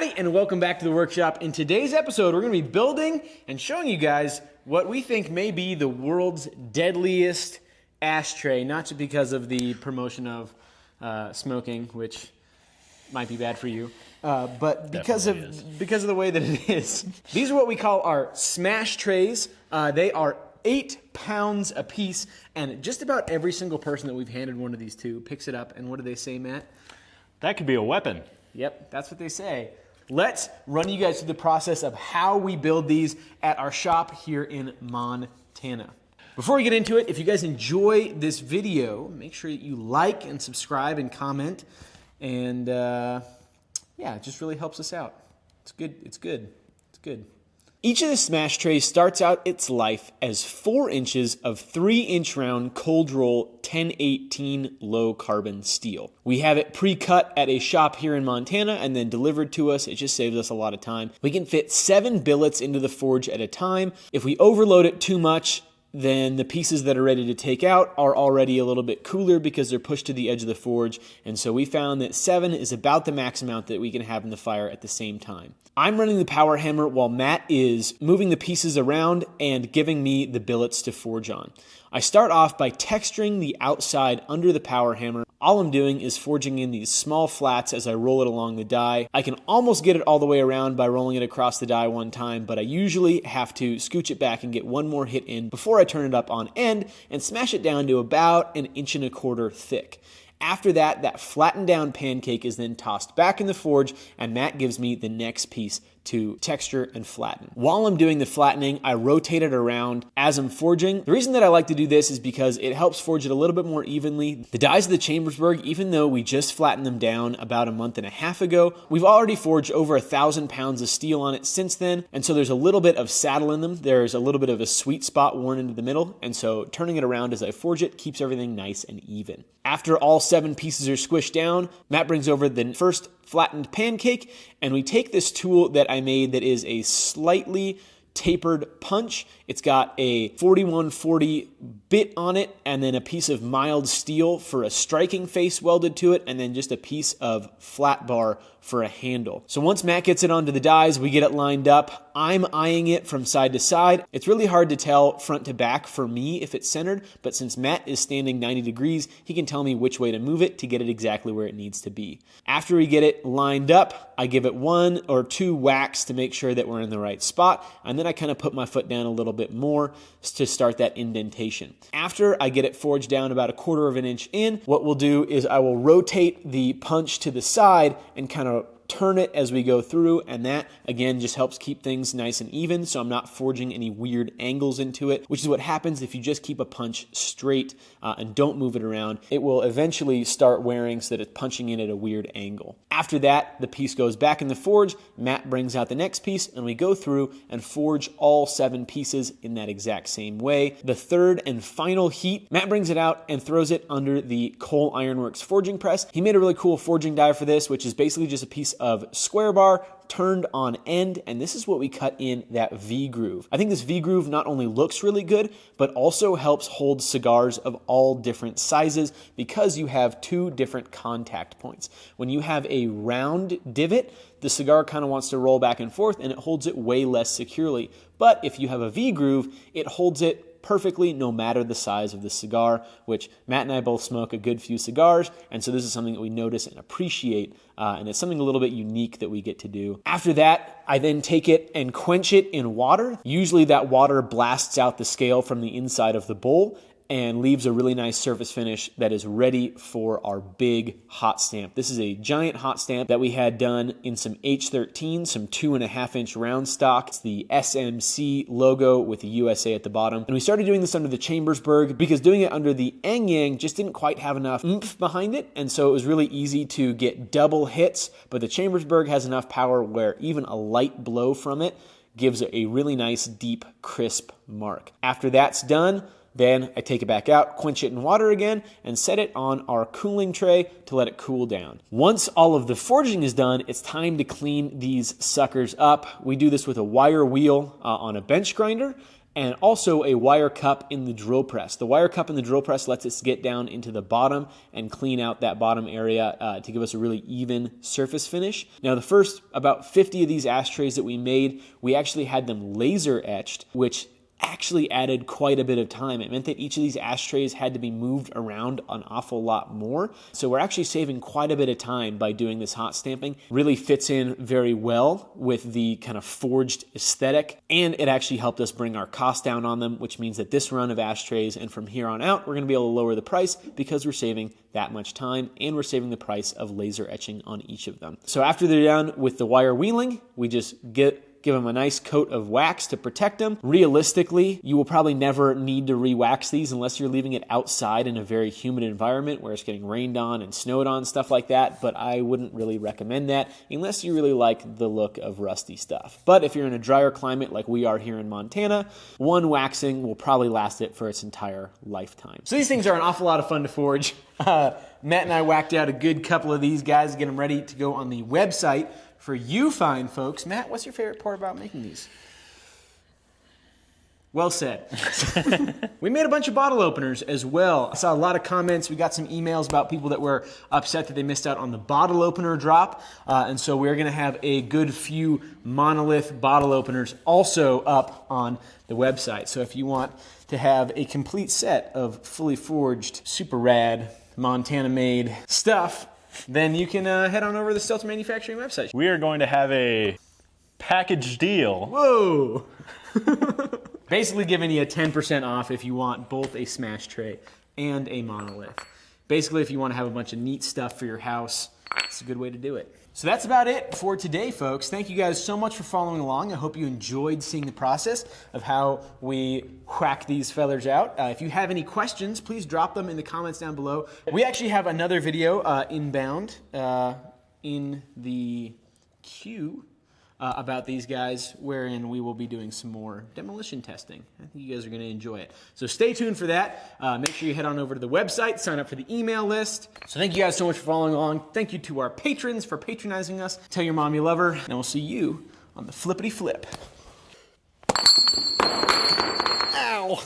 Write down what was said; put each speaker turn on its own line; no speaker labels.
Howdy and welcome back to the workshop. In today's episode, we're going to be building and showing you guys what we think may be the world's deadliest ashtray, not just because of the promotion of smoking, which might be bad for you, but because of the way that it is. These are what we call our smash trays. They are 8 pounds a piece, and just about every single person that we've handed one of these to picks it up, and what do they say, Matt?
That could be a weapon.
Yep, that's what they say. Let's run you guys through the process of how we build these at our shop here in Montana. Before we get into it, if you guys enjoy this video, make sure that you like and subscribe and comment. And yeah, it just really helps us out. It's good, it's good, it's good. Each of the smash trays starts out its life as 4 inches of 3-inch round cold roll 1018 low carbon steel. We have it pre-cut at a shop here in Montana and then delivered to us. It just saves us a lot of time. We can fit 7 billets into the forge at a time. If we overload it too much, then the pieces that are ready to take out are already a little bit cooler because they're pushed to the edge of the forge. And so we found that 7 is about the max amount that we can have in the fire at the same time. I'm running the power hammer while Matt is moving the pieces around and giving me the billets to forge on. I start off by texturing the outside under the power hammer. All I'm doing is forging in these small flats as I roll it along the die. I can almost get it all the way around by rolling it across the die one time, but I usually have to scooch it back and get one more hit in before I turn it up on end and smash it down to about 1.25 inches thick. After that, that flattened down pancake is then tossed back in the forge, and Matt gives me the next piece to texture and flatten. While I'm doing the flattening, I rotate it around as I'm forging. The reason that I like to do this is because it helps forge it a little bit more evenly. The dies of the Chambersburg, even though we just flattened them down about 1.5 months ago, we've already forged over 1,000 pounds of steel on it since then, and so there's a little bit of saddle in them. There's a little bit of a sweet spot worn into the middle, and so turning it around as I forge it keeps everything nice and even. After all 7 pieces are squished down, Matt brings over the first flattened pancake, and we take this tool that I made that is a slightly tapered punch. It's got a 4140 bit on it, and then a piece of mild steel for a striking face welded to it, and then just a piece of flat bar for a handle. So once Matt gets it onto the dies, we get it lined up. I'm eyeing it from side to side. It's really hard to tell front to back for me if it's centered, but since Matt is standing 90 degrees, he can tell me which way to move it to get it exactly where it needs to be. After we get it lined up, I give it 1 or 2 whacks to make sure that we're in the right spot, and then I kind of put my foot down a little bit more to start that indentation. After I get it forged down about 1/4 inch in, what we'll do is I will rotate the punch to the side and kind of turn it as we go through, and that again just helps keep things nice and even so I'm not forging any weird angles into it, which is what happens if you just keep a punch straight and don't move it around. It will eventually start wearing so that it's punching in at a weird angle. After that, the piece goes back in the forge, Matt brings out the next piece, and we go through and forge all 7 pieces in that exact same way. The third and final heat, Matt brings it out and throws it under the Coal Ironworks forging press. He made a really cool forging die for this, which is basically just a piece of square bar turned on end, and this is what we cut in that V groove. I think this V groove not only looks really good, but also helps hold cigars of all different sizes because you have 2 different contact points. When you have a round divot, the cigar kind of wants to roll back and forth and it holds it way less securely. But if you have a V groove, it holds it perfectly no matter the size of the cigar, which Matt and I both smoke a good few cigars, and so this is something that we notice and appreciate, and it's something a little bit unique that we get to do. After that, I then take it and quench it in water. Usually that water blasts out the scale from the inside of the bowl and leaves a really nice surface finish that is ready for our big hot stamp. This is a giant hot stamp that we had done in some H13, some 2.5 inch round stock. It's the SMC logo with the USA at the bottom. And we started doing this under the Chambersburg because doing it under the Ang Yang just didn't quite have enough oomph behind it. And so it was really easy to get double hits, but the Chambersburg has enough power where even a light blow from it gives it a really nice, deep, crisp mark. After that's done, then I take it back out, quench it in water again, and set it on our cooling tray to let it cool down. Once all of the forging is done, it's time to clean these suckers up. We do this with a wire wheel on a bench grinder, and also a wire cup in the drill press. The wire cup in the drill press lets us get down into the bottom and clean out that bottom area to give us a really even surface finish. Now, the first about 50 of these ashtrays that we made, we actually had them laser etched, which actually added quite a bit of time. It meant that each of these ashtrays had to be moved around an awful lot more. So we're actually saving quite a bit of time by doing this hot stamping. Really fits in very well with the kind of forged aesthetic, and it actually helped us bring our cost down on them, which means that this run of ashtrays and from here on out, we're gonna be able to lower the price because we're saving that much time and we're saving the price of laser etching on each of them. So after they're done with the wire wheeling, we just give them a nice coat of wax to protect them. Realistically, you will probably never need to re-wax these unless you're leaving it outside in a very humid environment where it's getting rained on and snowed on, stuff like that, but I wouldn't really recommend that unless you really like the look of rusty stuff. But if you're in a drier climate like we are here in Montana, one waxing will probably last it for its entire lifetime. So these things are an awful lot of fun to forge. Matt and I whacked out a good couple of these guys to get them ready to go on the website for you fine folks. Matt, what's your favorite part about making these? Well said. We made a bunch of bottle openers as well. I saw a lot of comments. We got some emails about people that were upset that they missed out on the bottle opener drop. And so we're going to have a good few monolith bottle openers also up on the website. So if you want to have a complete set of fully forged, super rad, Montana-made stuff, then you can head on over to the Stelter Manufacturing website.
We are going to have a package deal.
Whoa! Basically giving you a 10% off if you want both a smash tray and a monolith. Basically, if you want to have a bunch of neat stuff for your house, it's a good way to do it. So that's about it for today, folks. Thank you guys so much for following along. I hope you enjoyed seeing the process of how we whack these feathers out. If you have any questions, please drop them in the comments down below. We actually have another video inbound in the queue about these guys, wherein we will be doing some more demolition testing. I think you guys are going to enjoy it. So stay tuned for that. Make sure you head on over to the website, sign up for the email list. So thank you guys so much for following along. Thank you to our patrons for patronizing us. Tell your mom you love her, and we'll see you on the flippity flip. Ow!